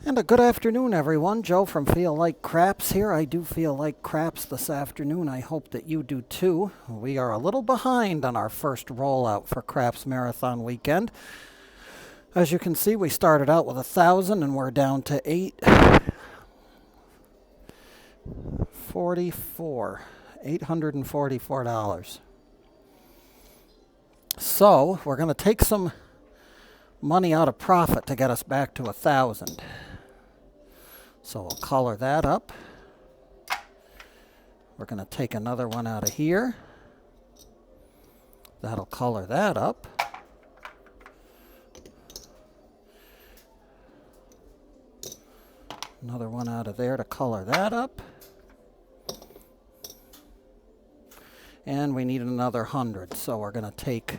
And a good afternoon, everyone. Joe from Feel Like Craps here. I do feel like craps this afternoon. I hope that you do too. We are a little behind on our first rollout for Craps Marathon weekend. As you can see, we started out with 1,000 and we're down to 844. So we're going to take some money out of profit to get us back to 1,000. So we'll color that up. We're going to take another one out of here. That'll color that up. Another one out of there to color that up. And we need another 100, so we're going to take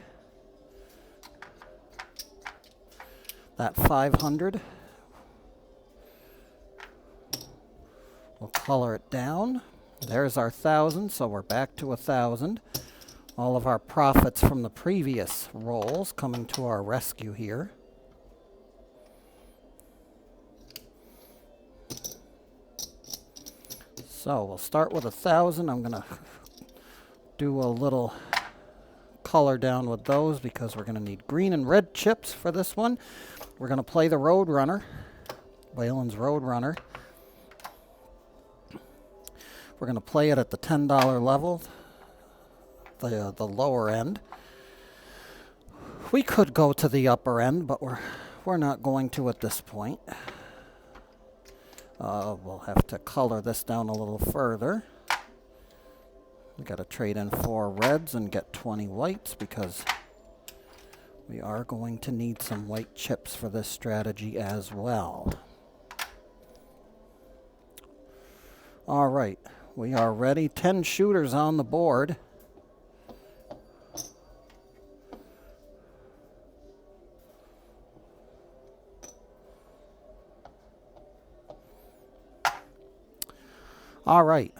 that 500. We'll color it down. There's our 1,000, so we're back to 1,000. All of our profits from the previous rolls coming to our rescue here. So we'll start with 1,000. I'm going to do a little color down with those because we're going to need green and red chips for this one. We're going to play the Roadrunner, Waylon's Roadrunner. We're going to play it at the $10 level, the lower end. We could go to the upper end, but we're not going to at this point. We'll have to color this down a little further. We got to trade in 4 reds and get 20 whites because we are going to need some white chips for this strategy as well. All right. We are ready. 10 shooters on the board. All right.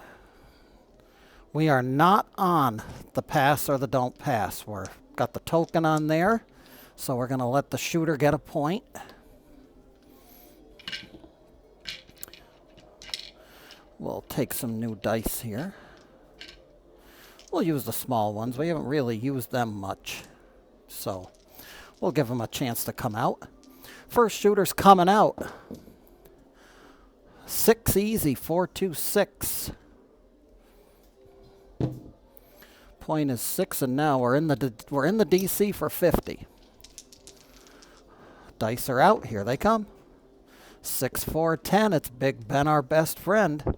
We are not on the pass or the don't pass. We're got the token on there, so we're going to let the shooter get a point. We'll take some new dice here. We'll use the small ones. We haven't really used them much. So we'll give them a chance to come out. First shooter's coming out. 6 easy, 426. Point is 6, and now we're in the DC for 50. Dice are out. Here they come. 6, 4, 10. It's Big Ben, our best friend.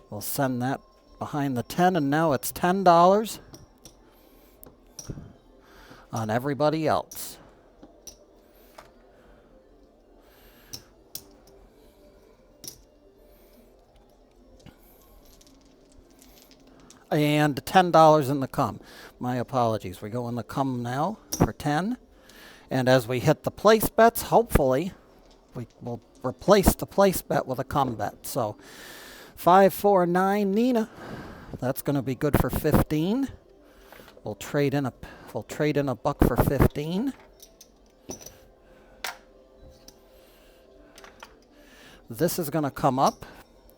We'll send that behind the 10, and now it's $10 on everybody else. And $10 in the cum. My apologies. We go in the cum now for 10. And as we hit the place bets, hopefully, we will replace the place bet with a cum bet. So 549 Nina. That's going to be good for 15. We'll trade in a buck for 15. This is going to come up.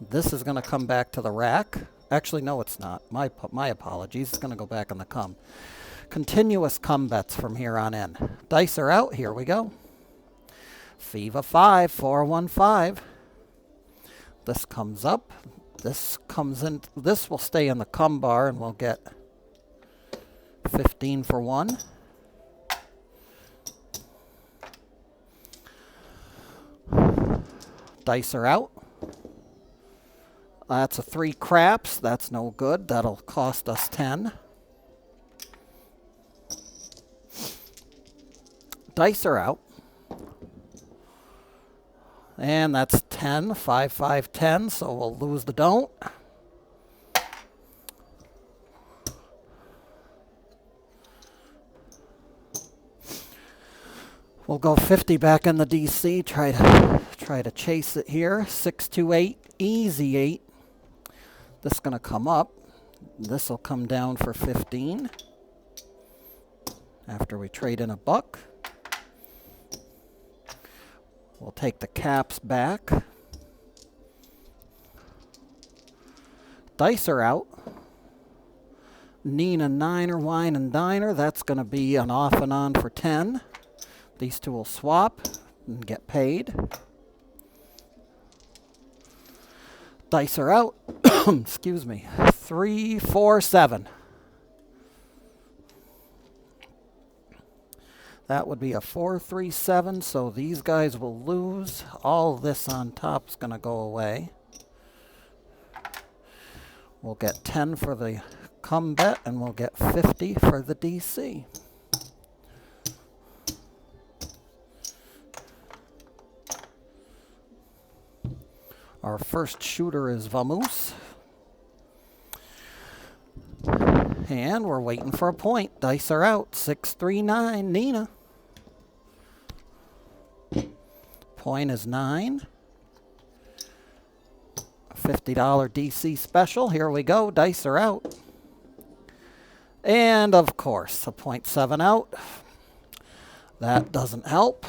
This is going to come back to the rack. Actually, no, it's not. My apologies. It's going to go back in the cum. Continuous cum bets from here on in. Dice are out. Here we go. Fever 5, 415. This comes up. This comes in. This will stay in the cum bar, and we'll get 15 for 1. Dice are out. That's a 3 craps. That's no good. That'll cost us 10. Dice are out. And that's 10. 5, 5, 10. So we'll lose the don't. We'll go 50 back in the DC. Try to chase it here. 6, 2, 8. Easy 8. This is going to come up. This will come down for 15 after we trade in a buck. We'll take the caps back. Dice are out. Nina, Niner, Wine, and Diner. That's going to be an off and on for 10. These two will swap and get paid. Dice are out. Excuse me. 3, 4, 7. That would be a 4, 3, 7. So these guys will lose. All this on top is going to go away. We'll get 10 for the come bet, and we'll get 50 for the DC. Our first shooter is Vamoose. And we're waiting for a point. Dice are out. 6, 3, 9. Nina. Point is 9. $50 DC special. Here we go. Dice are out. And of course, a 0.7 out. That doesn't help.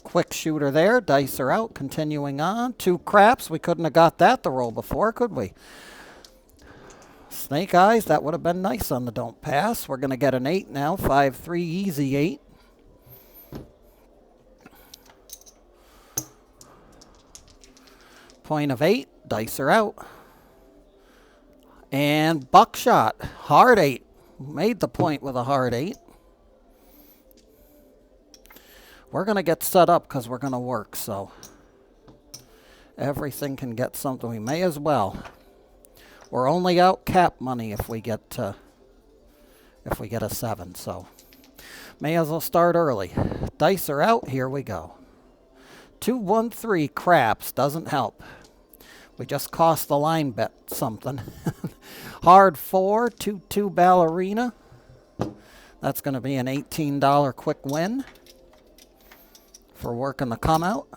Quick shooter there. Dice are out. Continuing on. 2 craps. We couldn't have got that to roll before, could we? Snake eyes. That would have been nice on the don't pass. We're going to get an 8 now. 5, 3. Easy 8. Point of 8. Dice are out. And buckshot. Hard 8. Made the point with a hard 8. We're going to get set up because we're going to work, so everything can get something. We may as well. We're only out cap money if we get a 7, so may as well start early. Dice are out. Here we go. 2, 1, 3 craps. Doesn't help. We just cost the line bet something. Hard 4, 2, 2 ballerina. That's going to be an $18 quick win for working the come out.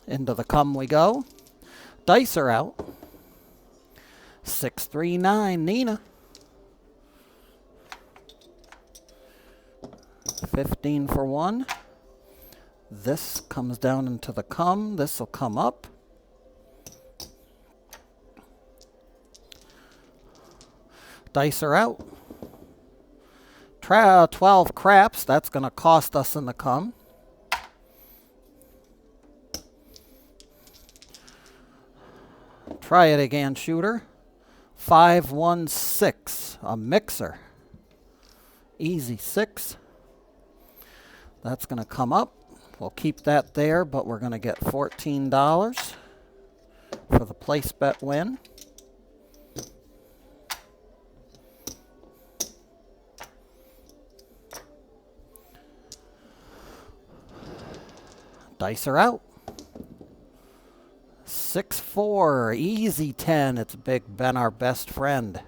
Into the come we go. Dice are out. 6, 3, 9. Nina. 15 for 1. This comes down into the come. This will come up. Dice are out. 12 craps. That's going to cost us in the come. Try it again, shooter. 5, 1, 6. A mixer. Easy 6. That's going to come up. We'll keep that there, but we're going to get $14 for the place bet win. Dice are out. 6, 4. Easy 10. It's Big Ben, our best friend.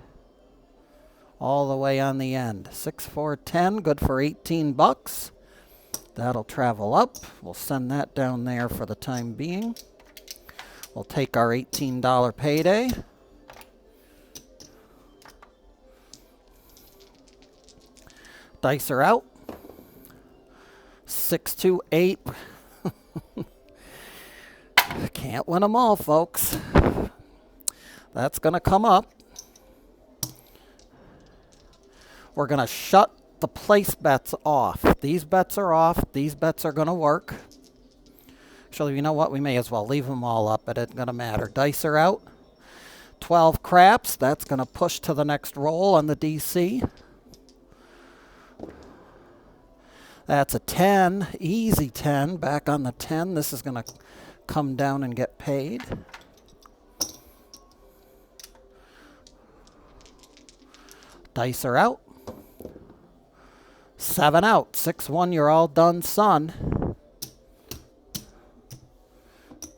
All the way on the end. 6, 4, 10. Good for 18 bucks. That'll travel up. We'll send that down there for the time being. We'll take our $18 payday. Dice are out. 6, 2, 8. Can't win them all, folks. That's going to come up. We're going to shut the place bets off. These bets are off. These bets are going to work. Actually, you know what? We may as well leave them all up. It isn't going to matter. Dice are out. 12 craps. That's going to push to the next roll on the DC. That's a 10. Easy 10. Back on the 10. This is going to come down and get paid. Dice are out. 7 out. 6, 1. You're all done, son.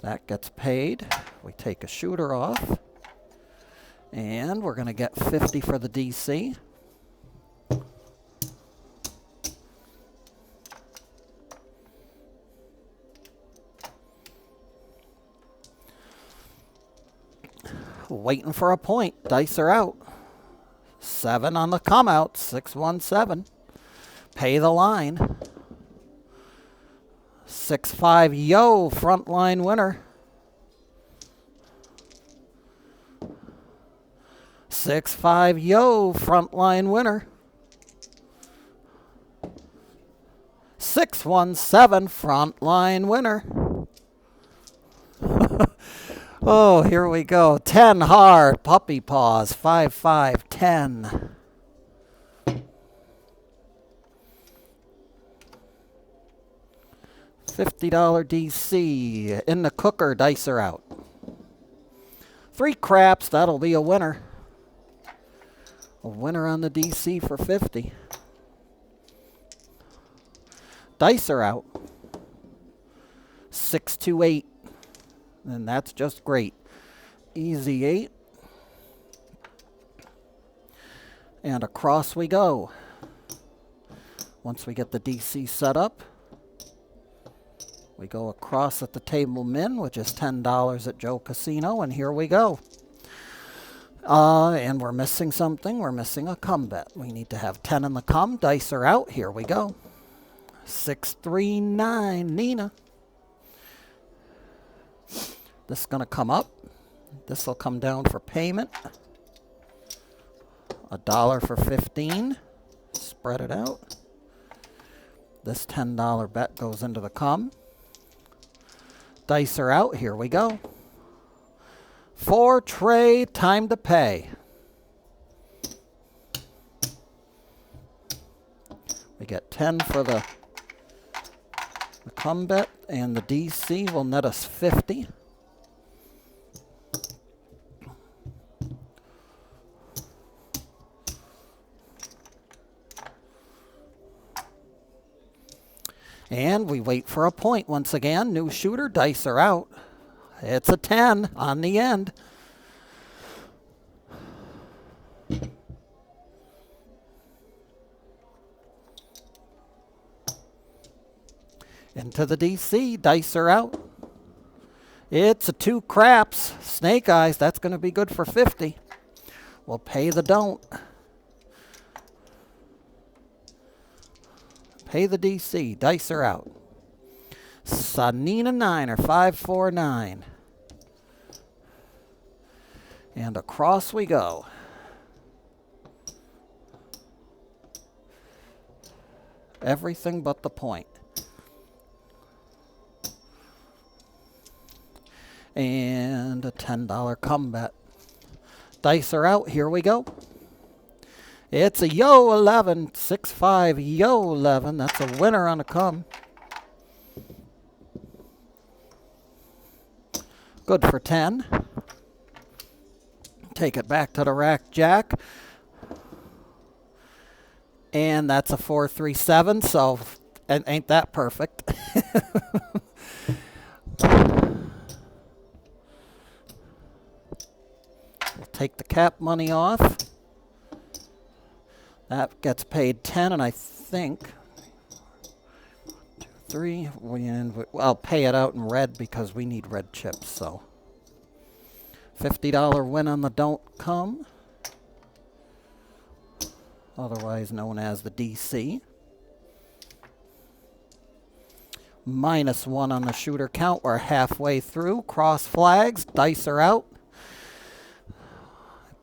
That gets paid. We take a shooter off. And we're going to get 50 for the DC. Waiting for a point. Dice are out. 7 on the come out. 617. Pay the line. 6-5. Yo, front line winner. 6-5. Yo, front line winner. 617. Front line winner. Oh, here we go. 10 hard. Puppy paws. 5-5. 10. $50 DC. In the cooker, dice are out. 3 craps, that'll be a winner. A winner on the DC for 50. Dice are out. 6-2-8. And that's just great. Easy 8. And across we go. Once we get the DC set up, we go across at the table min, which is $10 at Joe Casino, and here we go. And we're missing something. We're missing a come bet. We need to have 10 in the come. Dice are out. Here we go. 6-3-9, Nina. This is going to come up. This will come down for payment. $1 for 15. Spread it out. This $10 bet goes into the come. Dice are out. Here we go. 4 tray, time to pay. We get 10 for the come bet, and the DC will net us 50. And we wait for a point once again. New shooter, dice are out. It's a 10 on the end. Into the DC, dice are out. It's a 2 craps. Snake eyes, that's going to be good for 50. We'll pay the don't. Pay the DC. Dice are out. Sanina 9 or 549. And across we go. Everything but the point. And a $10 come bet. Dice are out. Here we go. It's a yo 11, 6-5, yo 11. That's a winner on a come. Good for 10. Take it back to the rack, Jack. And that's a 4-3-7, so ain't that perfect? We'll take the cap money off. That gets paid 10, and I think 2, 3. I'll pay it out in red because we need red chips. So $50 win on the don't come, otherwise known as the DC. -1 on the shooter count. We're halfway through. Cross flags. Dice are out.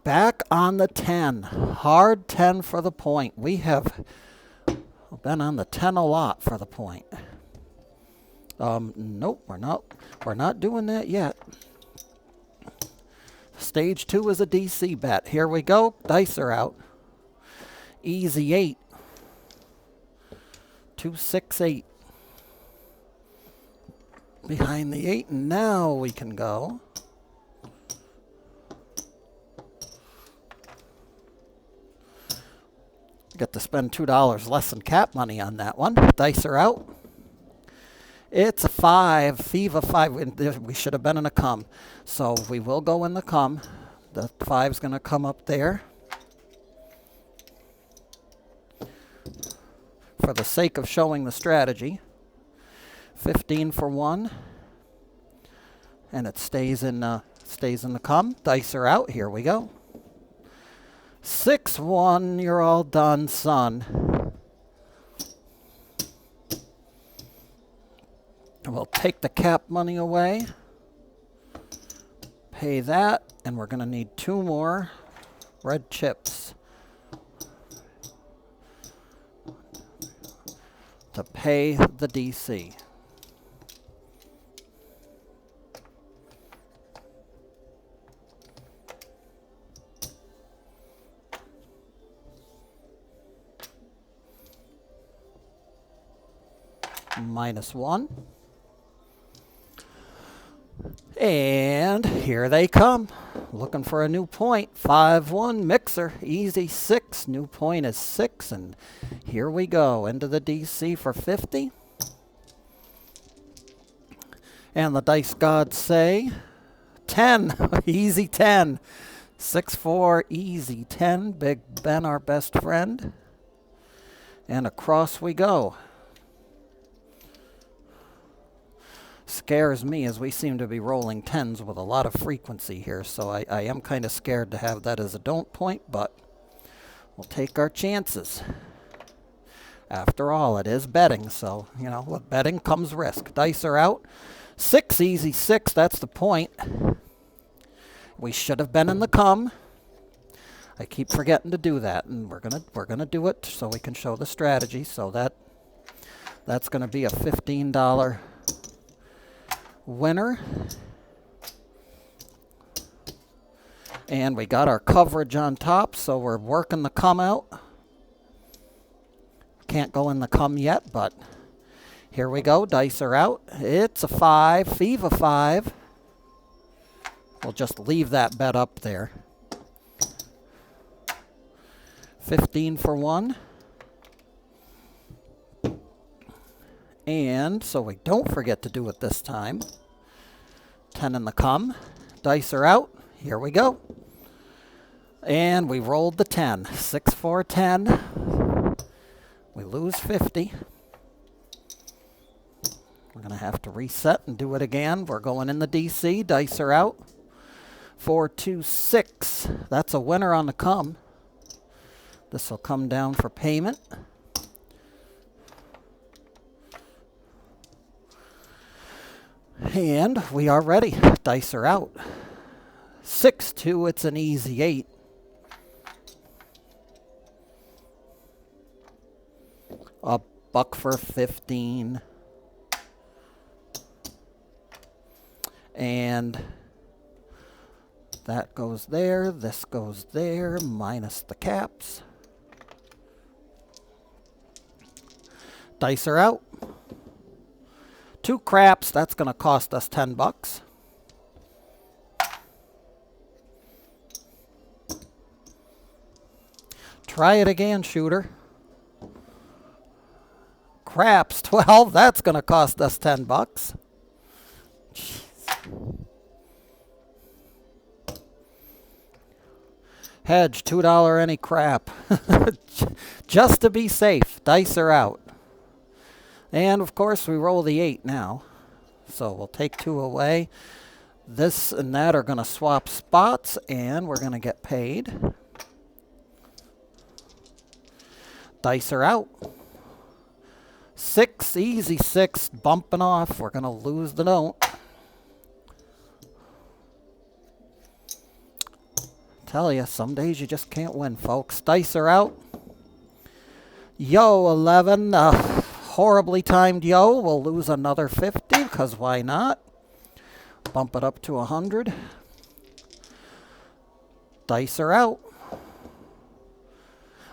Back on the 10. Hard 10 for the point. We have been on the 10 a lot for the point. Nope, we're not doing that yet. Stage 2 is a DC bet. Here we go. Dice are out. Easy 8. 2-6-8. Behind the 8, and now we can go. Get to spend $2 less than cap money on that one. Dice are out. It's a 5. FIFA 5. We should have been in a come. So we will go in the come. The 5's going to come up there. For the sake of showing the strategy. 15 for 1. And it stays in Stays in the come. Dice are out. Here we go. 6-1. You're all done, son. We'll take the cap money away. Pay that. And we're going to need 2 more red chips to pay the DC. -1. And here they come. Looking for a new point. 5-1 mixer. Easy 6. New point is 6. And here we go. Into the DC for 50. And the dice gods say 10. Easy 10. 6-4. Easy 10. Big Ben, our best friend. And across we go. Scares me as we seem to be rolling 10s with a lot of frequency here, so I am kind of scared to have that as a don't point, but we'll take our chances. After all, it is betting, so, you know, with betting comes risk. Dice are out. 6, easy 6, that's the point. We should have been in the come. I keep forgetting to do that, and we're gonna do it so we can show the strategy. So that's gonna be a $15 winner. And we got our coverage on top, so we're working the come out. Can't go in the come yet, but here we go. Dice are out. It's a 5, Fever 5. We'll just leave that bet up there. 15 for 1. And so we don't forget to do it this time. 10 in the come. Dice are out. Here we go. And we rolled the 10. 6, 4, 10. We lose 50. We're going to have to reset and do it again. We're going in the DC. Dice are out. 4, 2, 6. That's a winner on the come. This will come down for payment. And we are ready. Dice are out. 6, 2, it's an easy 8. A buck for 15. And that goes there. This goes there, minus the caps. Dice are out. 2 craps, that's going to cost us 10 bucks. Try it again, shooter. Craps, 12, that's going to cost us 10 bucks. Jeez. Hedge, $2 any crap. Just to be safe. Dice are out. And, of course, we roll the 8 now. So we'll take 2 away. This and that are going to swap spots, and we're going to get paid. Dice are out. 6, easy 6, bumping off. We're going to lose the don't. Tell you, some days you just can't win, folks. Dice are out. Yo, 11. Horribly timed yo. We'll lose another 50, because why not? Bump it up to 100. Dice are out.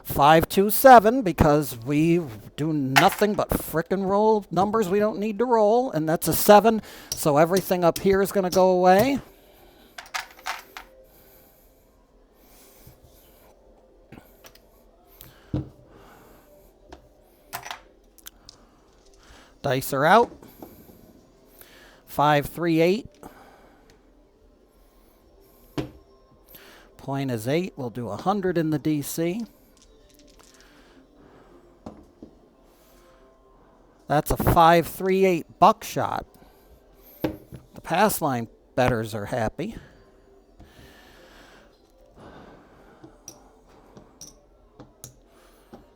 5, 2, 7, because we do nothing but frickin' roll numbers we don't need to roll, and that's a 7, so everything up here is going to go away. Dice are out. 5, 3, 8. Point is 8. We'll do 100 in the DC. That's a 5, 3, 8 buckshot. The pass line bettors are happy.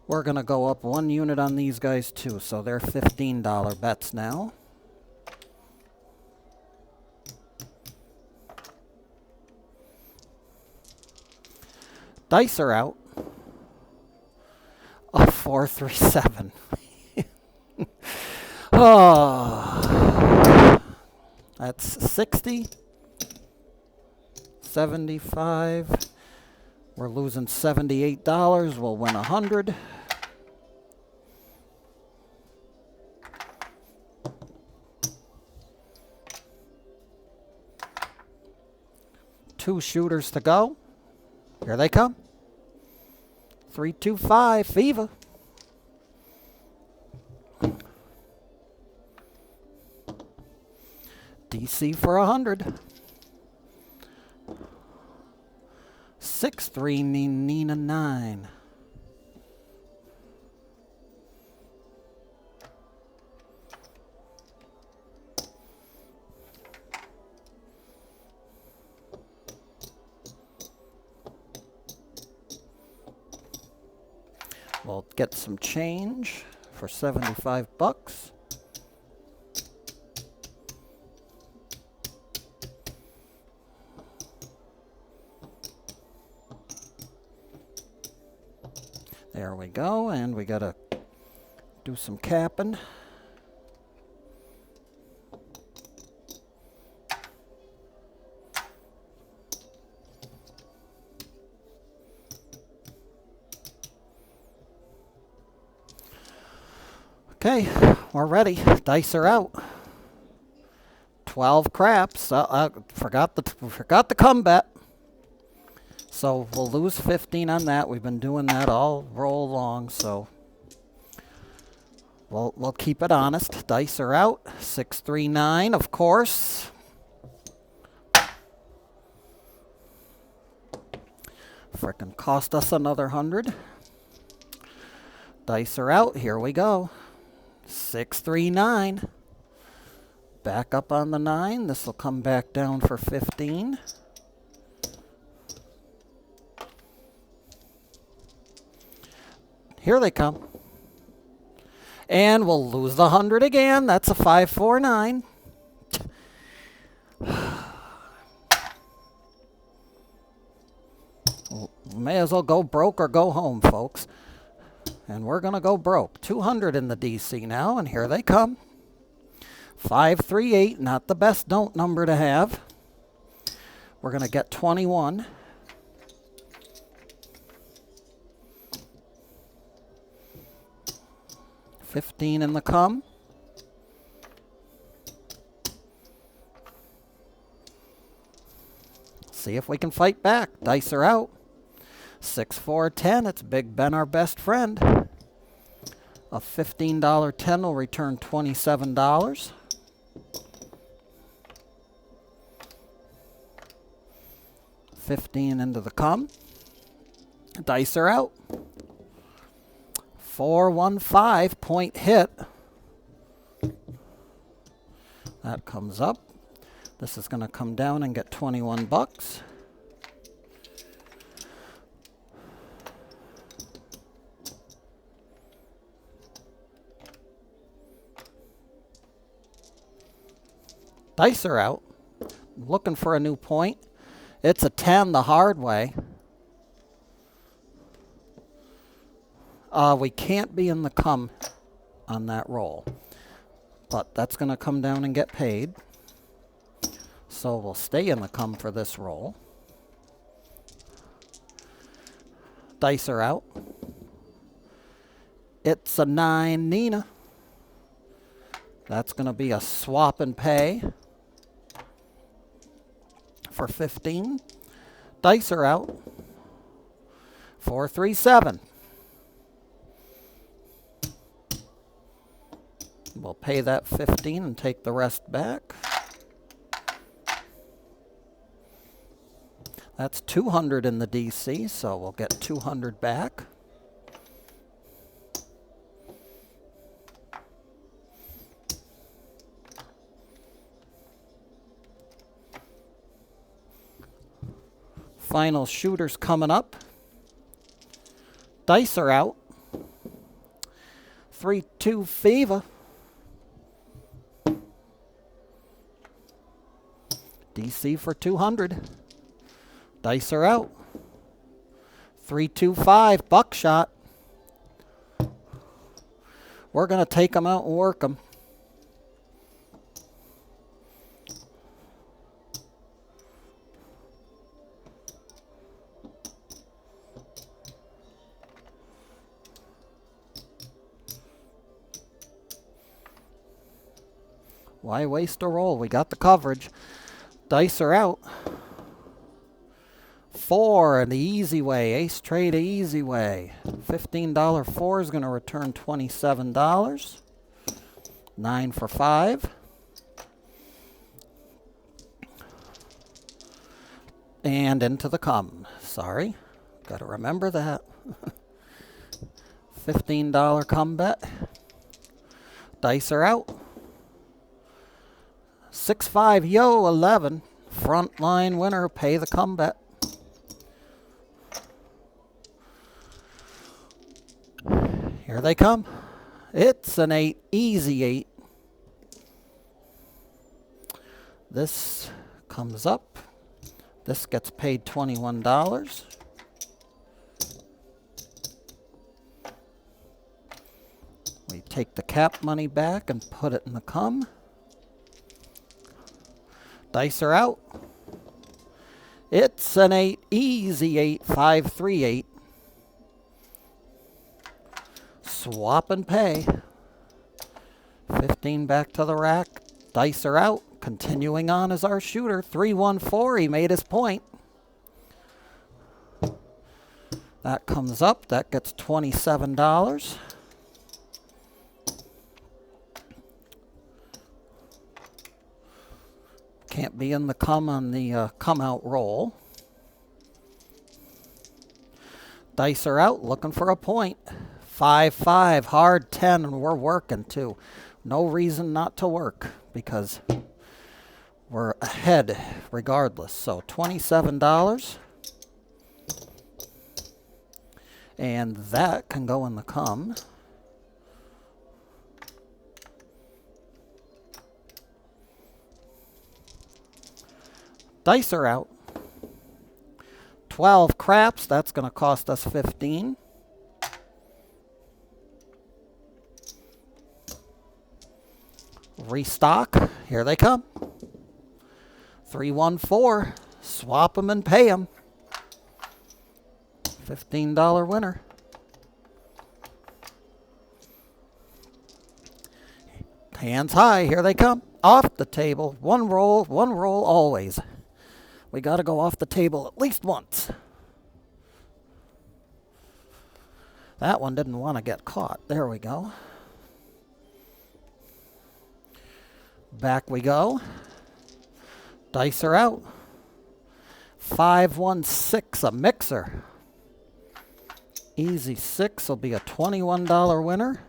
We're going to go up 1 unit on these guys too, so they're $15 bets now. Dice are out. A 4-3-7. Oh, that's 60. 75. We're losing $78. We'll win 100. Two shooters to go. Here they come. 3-2-5 Fever. DC for 100. 6-3 Nina 9. We'll get some change for 75 bucks. There we go, and we gotta do some capping. Okay, we're ready. Dice are out. 12 craps. Forgot the come bet. So we'll lose 15 on that. We've been doing that all roll long, so we'll keep it honest. Dice are out. 6-3-9, of course. Frickin' cost us another 100. Dice are out. Here we go. 6-3-9. Back up on the 9. This will come back down for 15. Here they come. And we'll lose the 100 again. That's a 5-4-9. May as well go broke or go home, folks. And we're going to go broke. 200 in the DC now, and here they come. 5-3-8, not the best don't number to have. We're going to get 21. 15 in the come. See if we can fight back. Dice are out. 6-4-10. It's Big Ben, our best friend. A $15 10 will return $27. $15 into the come. Dice are out. 4-1-5 point hit. That comes up. This is going to come down and get 21 bucks. Dice are out. Looking for a new point. It's a 10 the hard way. We can't be in the come on that roll. But that's going to come down and get paid. So we'll stay in the come for this roll. Dice are out. It's a 9 Nina. That's going to be a swap and pay for 15. Dice are out. 4-3-7. We'll pay that 15 and take the rest back. That's 200 in the DC, so we'll get 200 back. Final shooters coming up. Dice are out. 3-2 fever. DC for 200. Dice are out. 3-2-5 buckshot. We're going to take them out and work them. Why waste a roll? We got the coverage. Dice are out. 4 and the easy way. Ace trade easy way. $15 4 is going to return $27. 9 for 5. And into the come. Sorry. Got to remember that. $15 come bet. Dice are out. 6-5 yo 11. Frontline winner. Pay the come bet. Here they come. It's an 8, easy 8. This comes up. This gets paid $21. We take the cap money back and put it in the come. Dice are out. It's an 8, easy 8, 5-3-8. Swap and pay. 15 back to the rack. Dice are out. Continuing on as our shooter. 3-1-4. He made his point. That comes up. That gets $27. Can't be in the come on the come out roll. Dice are out. Looking for a point. 5-5, hard 10, and we're working too. No reason not to work because we're ahead regardless. So $27. And that can go in the come. Dice are out. 12 craps, that's going to cost us 15. Restock. Here they come. 3-1-4. Swap them and pay them. $15 winner. Hands high. Here they come. Off the table. One roll always. We got to go off the table at least once. That one didn't want to get caught. There we go. Back we go. Dice are out. 5-1-6, a mixer. Easy 6 will be a $21 winner.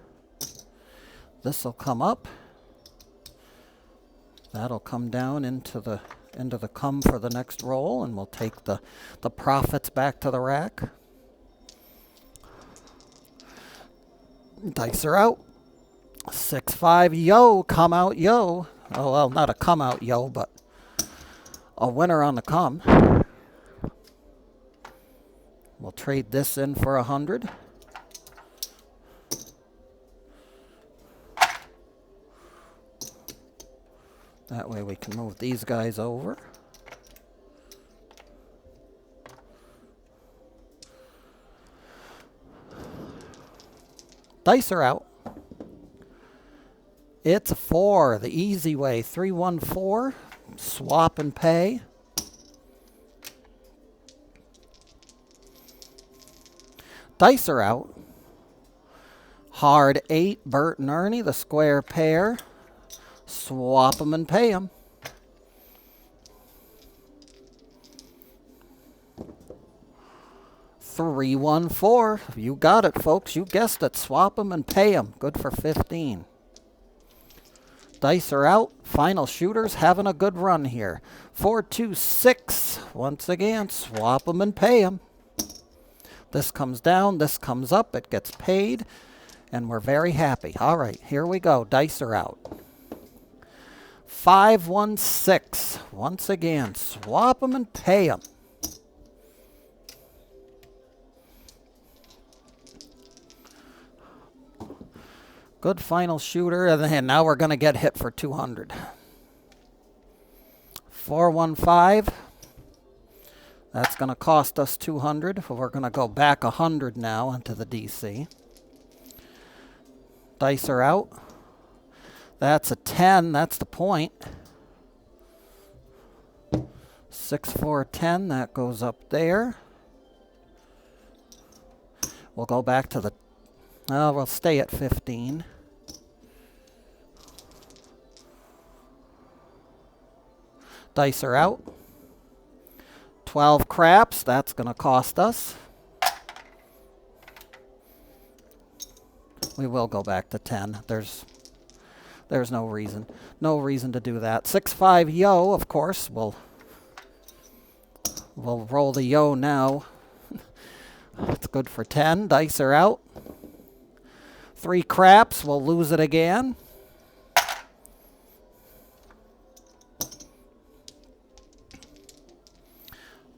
This will come up. That'll come down into the come for the next roll, and we'll take the profits back to the rack. Dice are out. 6-5 yo, come out yo. Oh, well, not a come out yo, but a winner on the come. We'll trade this in for 100. That way we can move these guys over. Dice are out. It's a 4, the easy way. 3-1-4. Swap and pay. Dice are out. Hard 8, Bert and Ernie, the square pair. Swap them and pay them. $3-1-4. You got it, folks. You guessed it. Swap them and pay them. Good for 15. Dice are out. Final shooters having a good run here. 4-2-6. Once again, swap them and pay them. This comes down. This comes up. It gets paid. And we're very happy. All right, here we go. Dice are out. 5, 1, 6. Once again, swap them and pay them. Good final shooter, and now we're going to get hit for 200. 4, 1, 5. That's going to cost us 200. We're going to go back 100 now into the DC. Dice are out. That's a 10. That's the point. 6, 4, 10. That goes up there. We'll go back to the... we'll stay at 15. Dice are out. 12 craps. That's going to cost us. We will go back to 10. There's no reason. No reason to do that. 6, 5 yo, of course. We'll roll the yo now. It's good for 10. Dice are out. 3 craps. We'll lose it again.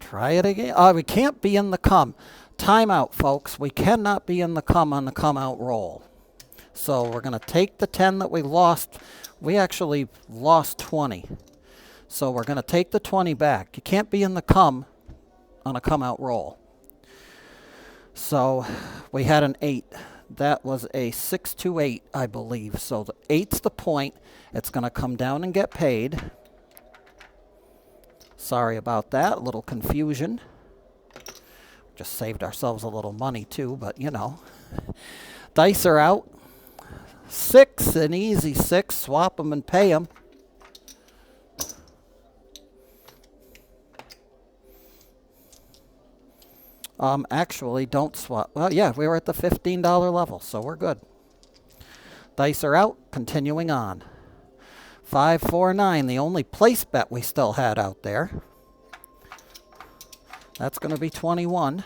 Try it again. We can't be in the come. Timeout, folks. We cannot be in the come on the come out roll. So we're going to take the 10 that we lost. We actually lost 20. So we're going to take the 20 back. You can't be in the come on a come out roll. So we had an 8. That was a 6 to 8, I believe. So the 8's the point. It's going to come down and get paid. Sorry about that. A little confusion. Just saved ourselves a little money too, but you know. Dice are out. 6, an easy 6. Swap them and pay them. Actually, don't swap. Well, yeah, we were at the $15 level, so we're good. Dice are out. Continuing on. 5, 4, 9. The only place bet we still had out there. That's going to be 21.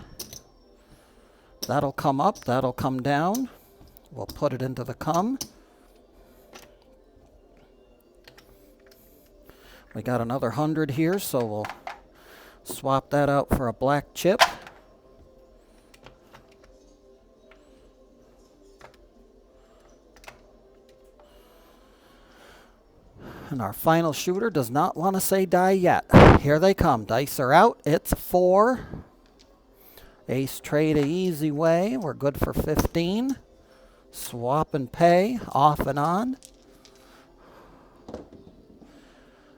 That'll come up. That'll come down. We'll put it into the come. We got another 100 here, so we'll swap that out for a black chip. And our final shooter does not want to say die yet. Here they come. Dice are out. It's 4. Ace trade a easy way. We're good for 15. Swap and pay. Off and on.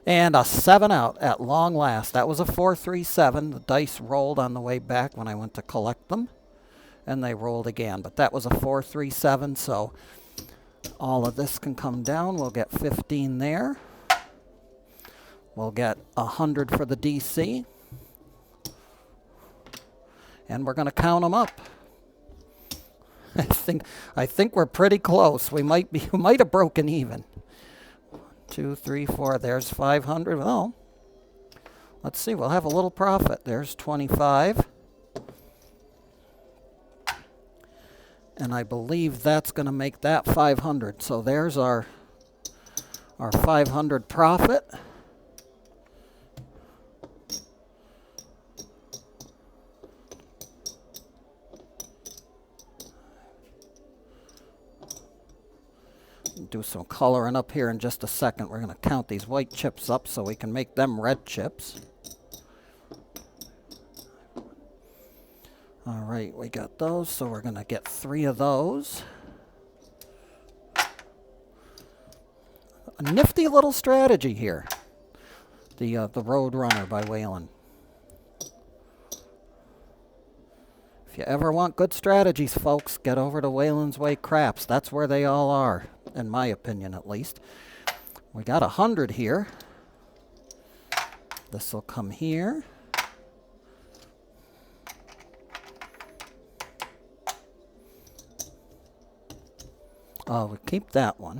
And a 7 out at long last. That was a 4-3-7. The dice rolled on the way back when I went to collect them. And they rolled again. But that was a 4-3-7, so all of this can come down. We'll get 15 there. We'll get 100 for the DC. And we're going to count them up. I think we're pretty close. We might have broken even. 1, 2, 3, 4. There's 500. Well, let's see. We'll have a little profit. There's 25. And I believe that's going to make that 500. So there's our 500 profit. Do some coloring up here in just a second. We're going to count these white chips up so we can make them red chips. All right, we got those, so we're going to get 3 of those. A nifty little strategy here. The Road Runner by Waylon. If you ever want good strategies, folks, get over to Waylon's Way Craps. That's where they all are, in my opinion at least. We got 100 here. This will come here. We keep that one.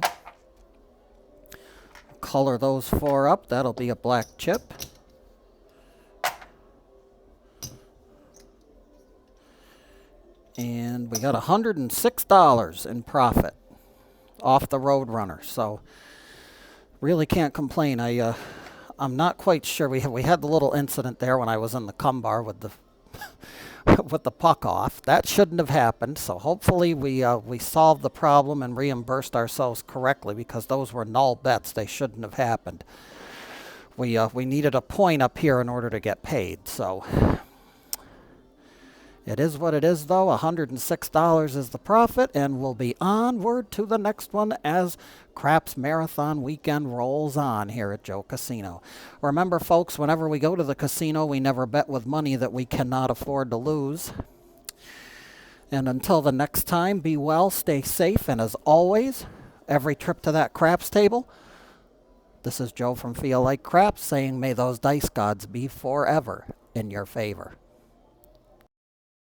Color those 4 up. That'll be a black chip. And we got $106 in profit off the Roadrunner. So really can't complain. I'm not quite sure. We had the little incident there when I was in the cum bar with the with the puck off. That shouldn't have happened. So hopefully we solved the problem and reimbursed ourselves correctly, because those were null bets. They shouldn't have happened. We needed a point up here in order to get paid. So it is what it is, though. $106 is the profit, and we'll be onward to the next one as Craps Marathon Weekend rolls on here at Joe Casino. Remember, folks, whenever we go to the casino, we never bet with money that we cannot afford to lose. And until the next time, be well, stay safe, and as always, every trip to that craps table, this is Joe from Feel Like Craps saying, may those dice gods be forever in your favor.